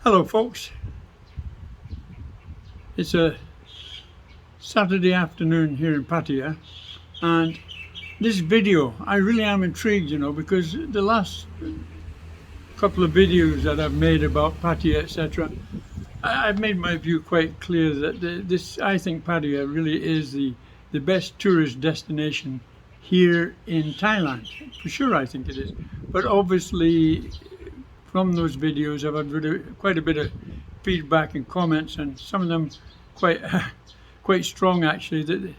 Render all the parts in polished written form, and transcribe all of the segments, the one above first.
Hello folks, it's a Saturday afternoon here in Pattaya, and this video I really am intrigued, because the last couple of videos that I've made about Pattaya, etc., I've made my view quite clear that I think Pattaya really is the best tourist destination here in Thailand. For sure I think it is, but obviously from those videos I've had quite a bit of feedback and comments, and some of them quite quite strong actually, that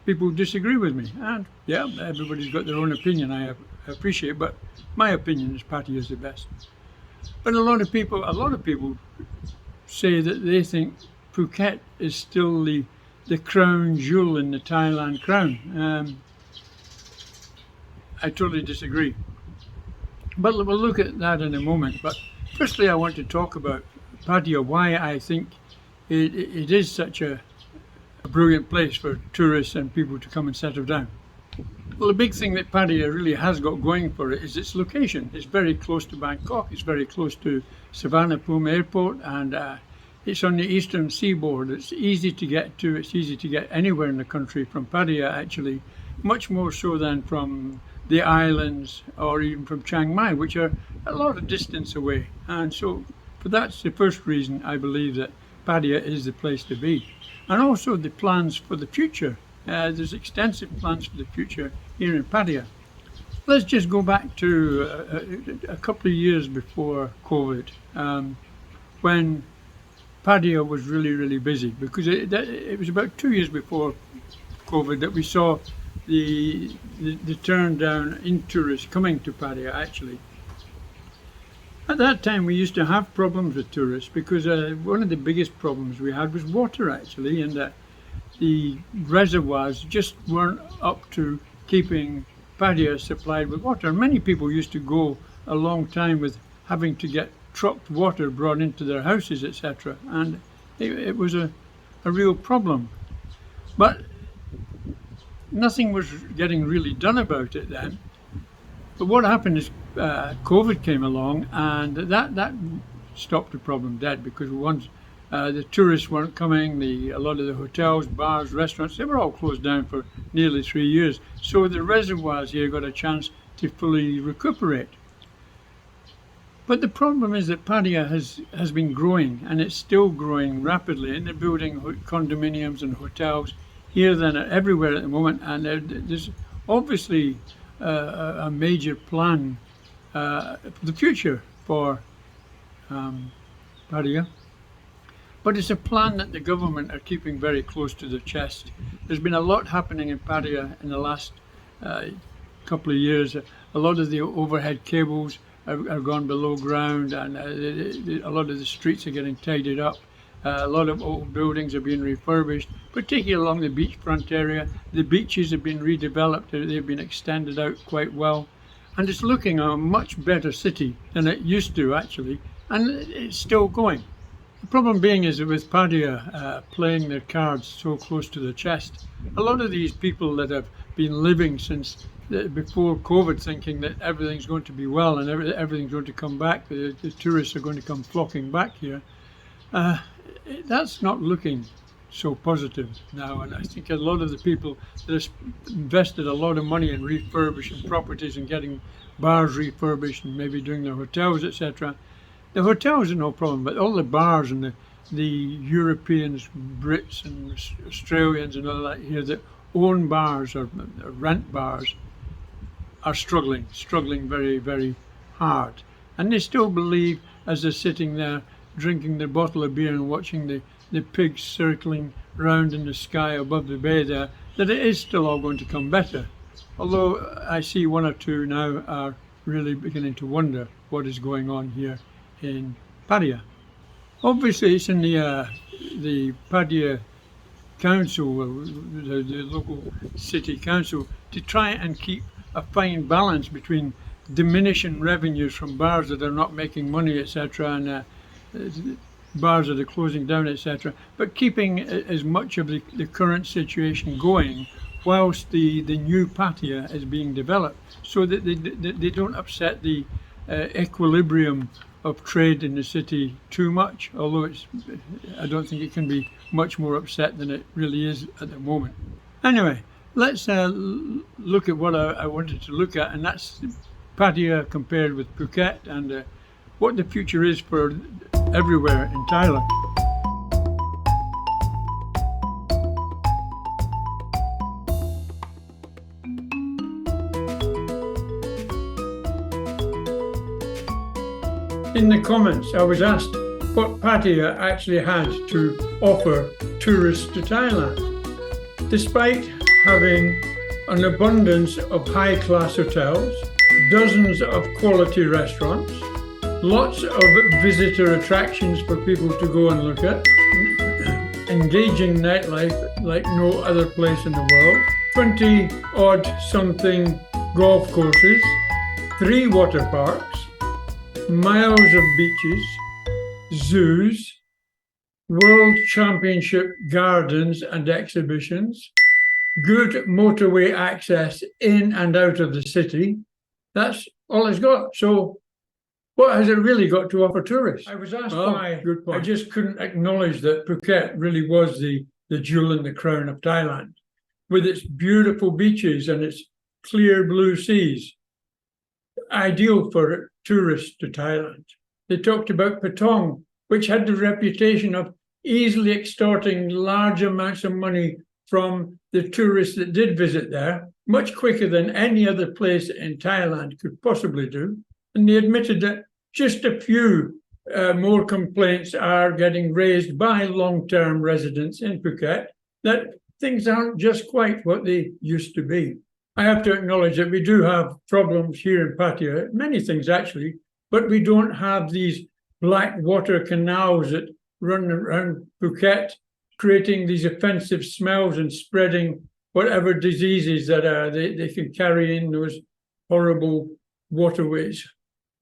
people disagree with me. And yeah, everybody's got their own opinion, I appreciate, but my opinion is Pattaya is the best. But a lot of people say that they think Phuket is still the crown jewel in the Thailand crown. I totally disagree. But we'll look at that in a moment. But firstly, I want to talk about Pattaya, why I think it is such a brilliant place for tourists and people to come and settle down. Well, the big thing that Pattaya really has got going for it is its location. It's very close to Bangkok, it's very close to Suvarnabhumi Airport, and it's on the eastern seaboard. It's easy to get to, it's easy to get anywhere in the country from Pattaya actually, much more so than from the islands or even from Chiang Mai, which are a lot of distance away. And so that's the first reason I believe that Pattaya is the place to be. And also the plans for the future. There's extensive plans for the future here in Pattaya. Let's just go back to a couple of years before COVID, when Pattaya was really busy, because it was about 2 years before COVID that we saw the turn down in tourists coming to Pattaya actually. At that time we used to have problems with tourists because one of the biggest problems we had was water actually, and that the reservoirs just weren't up to keeping Pattaya supplied with water. Many people used to go a long time with having to get trucked water brought into their houses, etc., and it was a real problem. But nothing was getting really done about it then. But what happened is COVID came along, and that stopped the problem dead, because once the tourists weren't coming, a lot of the hotels, bars, restaurants, they were all closed down for nearly 3 years. So the reservoirs here got a chance to fully recuperate. But the problem is that Pattaya has been growing, and it's still growing rapidly, and they're building condominiums and hotels here than everywhere at the moment, and there's obviously a major plan for the future for Pattaya. But it's a plan that the government are keeping very close to their chest. There's been a lot happening in Pattaya in the last couple of years. A lot of the overhead cables are gone below ground, and a lot of the streets are getting tidied up. A lot of old buildings are being refurbished, particularly along the beachfront area. The beaches have been redeveloped, they've been extended out quite well. And it's looking a much better city than it used to actually, and it's still going. The problem being is that with Pattaya playing their cards so close to the chest, a lot of these people that have been living since before COVID, thinking that everything's going to be well and everything's going to come back, the tourists are going to come flocking back here, that's not looking so positive now. And I think a lot of the people that have invested a lot of money in refurbishing properties and getting bars refurbished and maybe doing their hotels, etc. The hotels are no problem, but all the bars and the Europeans, Brits and Australians and all that here that own bars or rent bars are struggling very hard. And they still believe, as they're sitting there drinking their bottle of beer and watching the pigs circling round in the sky above the bay there, that it is still all going to come better. Although I see one or two now are really beginning to wonder what is going on here in Pattaya. Obviously it's in the Pattaya council, the local city council, to try and keep a fine balance between diminishing revenues from bars that are not making money, etc., and bars that are closing down, etc., but keeping as much of the current situation going whilst the new Pattaya is being developed, so that they don't upset the equilibrium of trade in the city too much, although I don't think it can be much more upset than it really is at the moment. Anyway, let's look at what I wanted to look at, and that's Pattaya compared with Phuket, and what the future is for everywhere in Thailand. In the comments, I was asked what Pattaya actually has to offer tourists to Thailand. Despite having an abundance of high-class hotels, dozens of quality restaurants, lots of visitor attractions for people to go and look at, engaging nightlife like no other place in the world, 20-odd something golf courses, 3 water parks, miles of beaches, zoos, World Championship gardens and exhibitions, good motorway access in and out of the city. That's all it's got. So what has it really got to offer tourists? I was asked why. I just couldn't acknowledge that Phuket really was the jewel in the crown of Thailand, with its beautiful beaches and its clear blue seas. Ideal for tourists to Thailand. They talked about Patong, which had the reputation of easily extorting large amounts of money from the tourists that did visit there, much quicker than any other place in Thailand could possibly do. And they admitted that just a few more complaints are getting raised by long-term residents in Phuket, that things aren't just quite what they used to be. I have to acknowledge that we do have problems here in Pattaya, many things actually, but we don't have these black water canals that run around Phuket, creating these offensive smells and spreading whatever diseases that they can carry in those horrible waterways.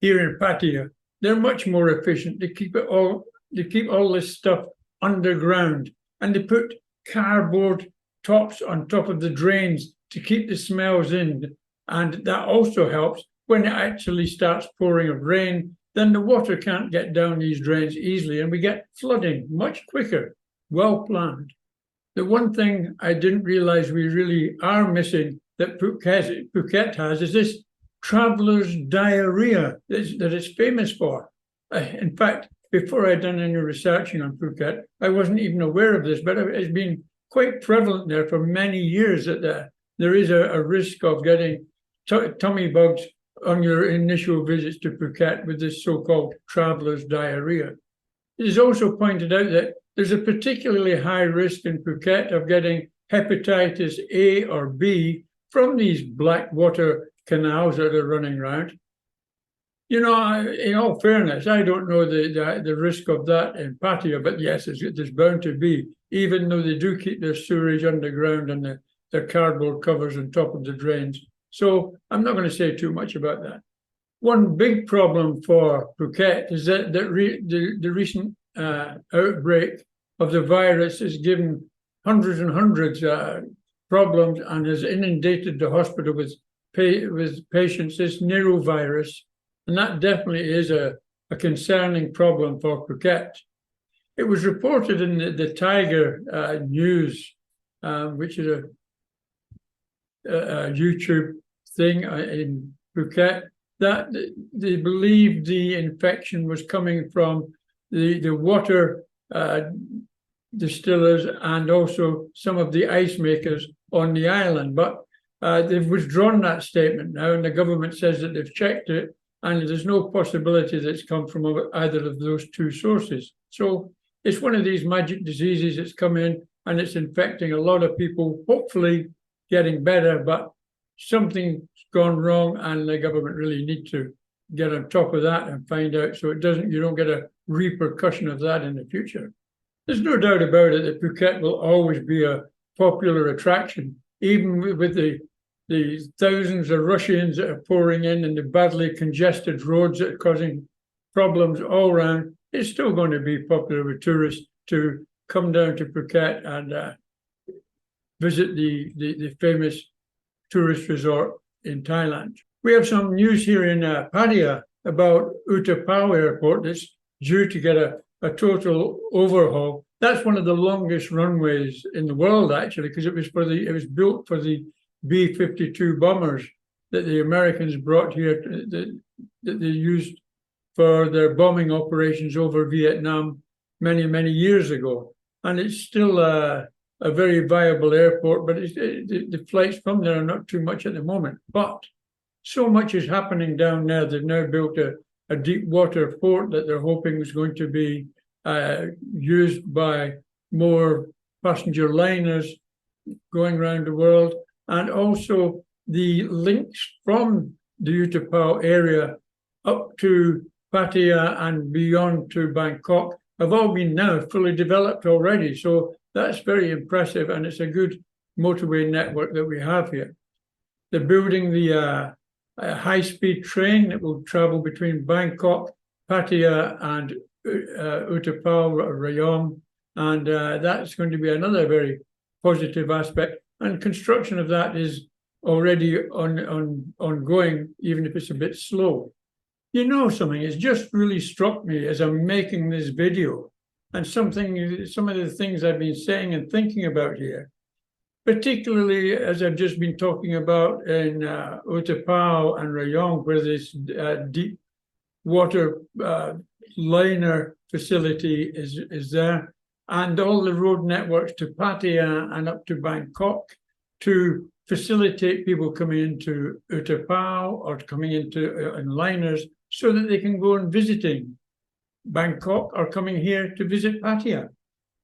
Here in Pattaya, they're much more efficient. They keep all this stuff underground, and they put cardboard tops on top of the drains to keep the smells in, and that also helps when it actually starts pouring of rain. Then the water can't get down these drains easily, and we get flooding much quicker. Well planned. The one thing I didn't realize we really are missing that Phuket has is this traveler's diarrhea that it's famous for. In fact, before I'd done any researching on Phuket, I wasn't even aware of this, but it's been quite prevalent there for many years that there is a risk of getting tummy bugs on your initial visits to Phuket with this so-called traveler's diarrhea. It is also pointed out that there's a particularly high risk in Phuket of getting hepatitis A or B from these black water canals that are running around. You know, in all fairness, I don't know the risk of that in Pattaya, but yes, there's bound to be, even though they do keep their sewage underground and their cardboard covers on top of the drains. So I'm not going to say too much about that. One big problem for Phuket is that the recent outbreak of the virus has given hundreds and hundreds problems and has inundated the hospital with patients, this norovirus. And that definitely is a concerning problem for Phuket. It was reported in the Tiger News, which is a YouTube thing in Phuket, that they believed the infection was coming from the water distillers and also some of the ice makers on the island. But they've withdrawn that statement now, and the government says that they've checked it, and there's no possibility that it's come from either of those two sources. So it's one of these magic diseases that's come in, and it's infecting a lot of people, hopefully getting better, but something's gone wrong, and the government really need to get on top of that and find out so you don't get a repercussion of that in the future. There's no doubt about it that Phuket will always be a popular attraction, even with the thousands of Russians that are pouring in and the badly congested roads that are causing problems all around. It's still going to be popular with tourists to come down to Phuket and visit the famous tourist resort in Thailand. We have some news here in Pattaya. about Utapao Airport that's due to get a total overhaul. That's one of the longest runways in the world, actually, because it was built for the B-52 bombers that the Americans brought here that they used for their bombing operations over Vietnam many, many years ago. And it's still a very viable airport, but the flights from there are not too much at the moment. But so much is happening down there. They've now built a deep water port that they're hoping is going to be used by more passenger liners going around the world. And also the links from the Utapao area up to Pattaya and beyond to Bangkok have all been now fully developed already. So that's very impressive, and it's a good motorway network that we have here. They're building the high-speed train that will travel between Bangkok, Pattaya, and Utapao, Rayong, and that's going to be another very positive aspect. And construction of that is already ongoing, even if it's a bit slow. You know something, it's just really struck me as I'm making this video, and some of the things I've been saying and thinking about here, particularly as I've just been talking about in Utapao and Rayong, where this deep water liner facility is there, and all the road networks to Pattaya and up to Bangkok to facilitate people coming into Utapao or coming into liners so that they can go and visiting Bangkok or coming here to visit Pattaya.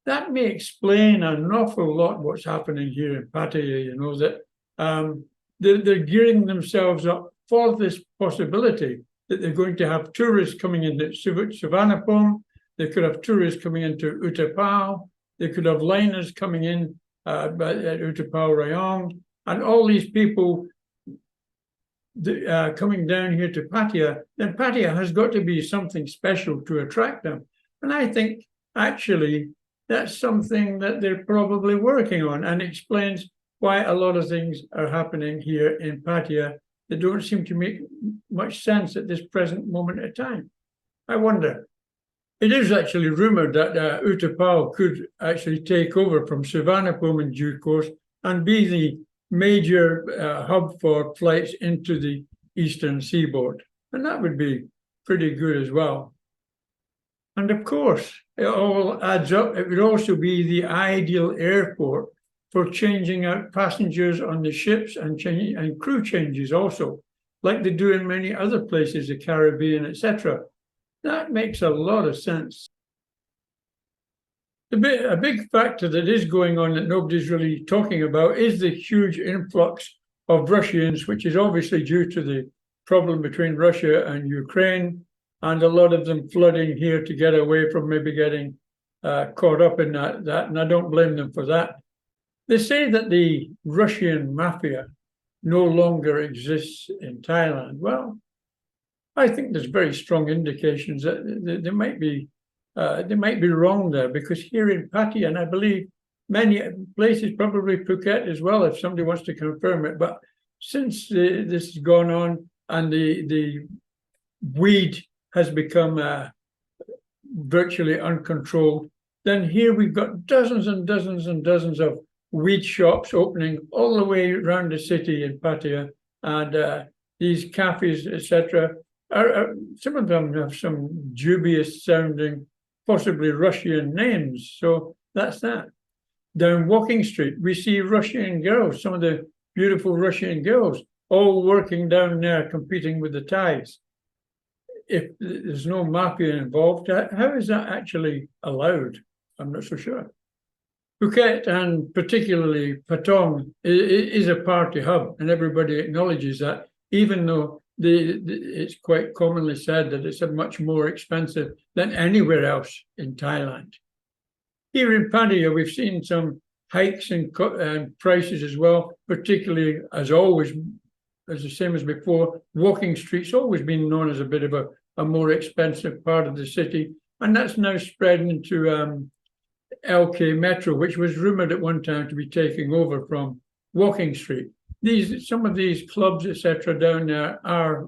That may explain an awful lot what's happening here in Pattaya, you know, that they're gearing themselves up for this possibility that they're going to have tourists coming into Suvarnabhumi, they could have tourists coming into Utapao, they could have liners coming in at Utapao Rayong, and all these people coming down here to Pattaya, then Pattaya has got to be something special to attract them. And I think actually that's something that they're probably working on, and explains why a lot of things are happening here in Pattaya that don't seem to make much sense at this present moment in time. I wonder. It is actually rumored that Utapao could actually take over from Suvarnabhumi in due course and be the major hub for flights into the eastern seaboard. And that would be pretty good as well. And of course, it all adds up. It would also be the ideal airport for changing out passengers on the ships and crew changes also, like they do in many other places, the Caribbean, etc. That makes a lot of sense. A big factor that is going on that nobody's really talking about is the huge influx of Russians, which is obviously due to the problem between Russia and Ukraine, and a lot of them flooding here to get away from maybe getting caught up in that, and I don't blame them for that. They say that the Russian mafia no longer exists in Thailand. Well, I think there's very strong indications that they might be wrong there, because here in Pattaya, and I believe many places, probably Phuket as well, if somebody wants to confirm it, but since this has gone on and the weed has become virtually uncontrolled, then here we've got dozens and dozens and dozens of weed shops opening all the way around the city in Pattaya, and these cafes, etc. Some of them have some dubious sounding, possibly Russian names. So that's that. Down Walking Street, we see Russian girls, some of the beautiful Russian girls, all working down there, competing with the Thais. If there's no mafia involved, how is that actually allowed? I'm not so sure. Phuket, and particularly Patong, is a party hub, and everybody acknowledges that, even though it's quite commonly said that it's much more expensive than anywhere else in Thailand. Here in Pattaya, we've seen some hikes in prices as well, particularly, as always, as the same as before, Walking Street's always been known as a bit of a more expensive part of the city, and that's now spread into LK Metro, which was rumored at one time to be taking over from Walking Street. Some of these clubs, etc., down there are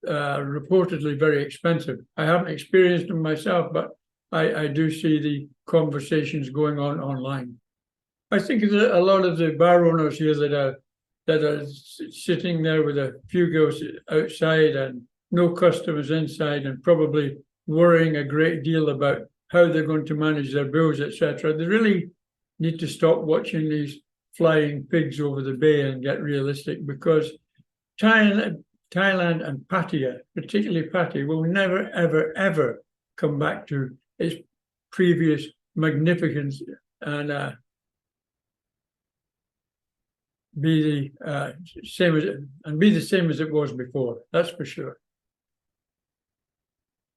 reportedly very expensive. I haven't experienced them myself, but I do see the conversations going on online. I think that a lot of the bar owners here that are sitting there with a few girls outside and no customers inside, and probably worrying a great deal about how they're going to manage their bills, etc. They really need to stop watching these flying pigs over the bay and get realistic, because Thailand and Pattaya, particularly Pattaya, will never, ever, ever come back to its previous magnificence and be the same as it was before. That's for sure.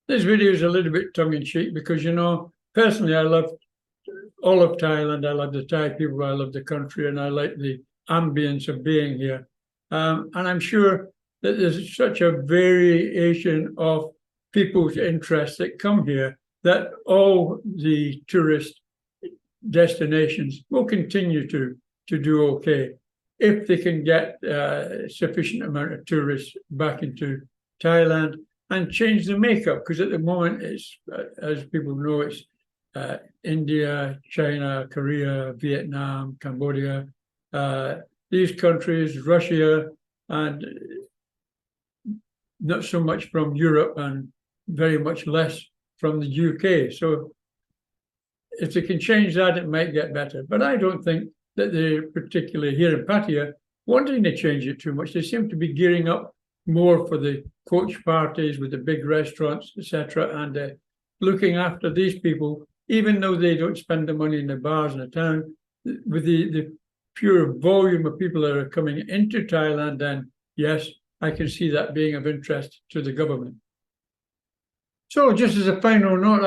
This video is a little bit tongue-in-cheek because, you know, personally, I love all of Thailand. I love the Thai people. I love the country, and I like the ambience of being here. And I'm sure that there's such a variation of people's interests that come here that all the tourist destinations will continue to do okay if they can get a sufficient amount of tourists back into Thailand and change the makeup, because at the moment it's, as people know, it's India, China, Korea, Vietnam, Cambodia, these countries, Russia, and not so much from Europe and very much less from the UK. So if they can change that, it might get better. But I don't think that they're particularly here in Pattaya wanting to change it too much. They seem to be gearing up more for the coach parties with the big restaurants, etc., and looking after these people, even though they don't spend the money in the bars in the town. With the pure volume of people that are coming into Thailand, then yes, I can see that being of interest to the government. So just as a final note,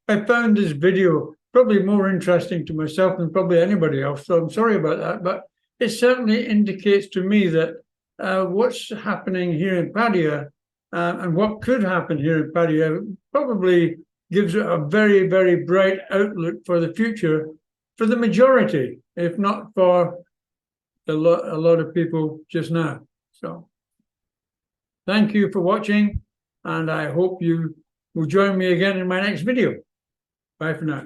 I found this video probably more interesting to myself than probably anybody else, so I'm sorry about that, but it certainly indicates to me that what's happening here in Pattaya and what could happen here in Pattaya probably gives it a very, very bright outlook for the future for the majority, if not for a lot of people just now. So thank you for watching, and I hope you will join me again in my next video. Bye for now.